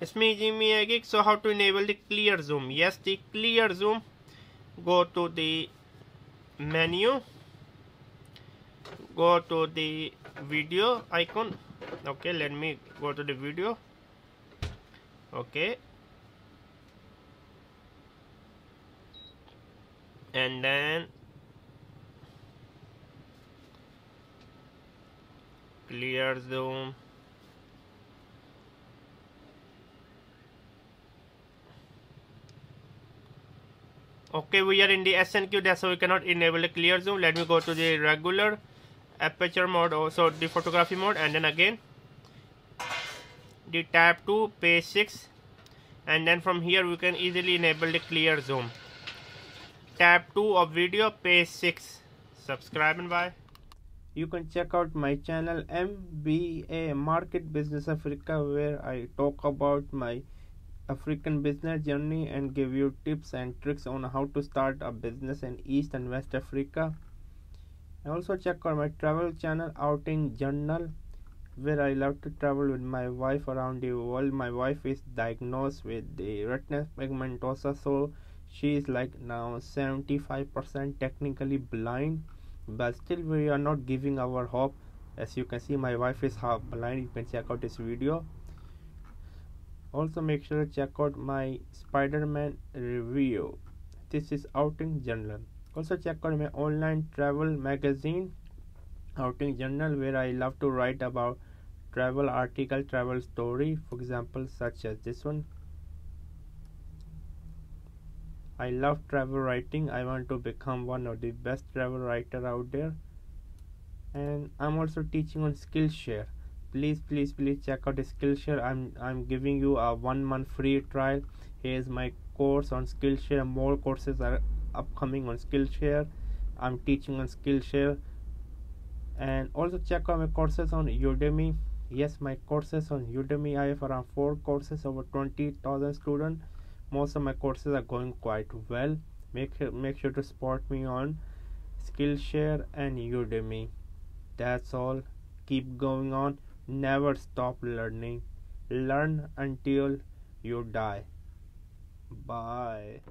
It's me Jimmy again. So how to enable the clear zoom? Yes, the clear zoom. Go to the menu. Go to the video icon. Okay, let me go to the video. Okay. And then clear zoom. Okay, we are in the SNQ, that's why we cannot enable the clear zoom. Let me go to the regular aperture mode, also the photography mode, and then again the tab 2, page 6, and then from here we can easily enable the clear zoom. Tab 2 of video, page 6. Subscribe and bye. You can check out my channel MBA Market Business Africa, where I talk about my African business journey and give you tips and tricks on how to start a business in East and West Africa. And also check out my travel channel Outing Journal, where I love to travel with my wife around the world. My wife is diagnosed with the retinal pigmentosa, so she is like now 75% technically blind, but still we are not giving our hope. As you can see, my wife is half blind. You can check out this video. Also make sure to check out my Spider-Man review. This is Outing Journal. Also check out my online travel magazine Outing Journal, where I love to write about travel article, travel story, for example such as this one. I love travel writing. I want to become one of the best travel writer out there. And I'm also teaching on Skillshare. Please check out the Skillshare. I'm giving you a 1 month free trial. Here's my course on Skillshare. More courses are upcoming on Skillshare. I'm teaching on Skillshare. And also check out my courses on Udemy. Yes, my courses on Udemy. I have around 4 courses, over 20,000 students. Most of my courses are going quite well. Make sure to support me on Skillshare and Udemy. That's all. Keep going on. Never stop learning. Learn until you die. Bye.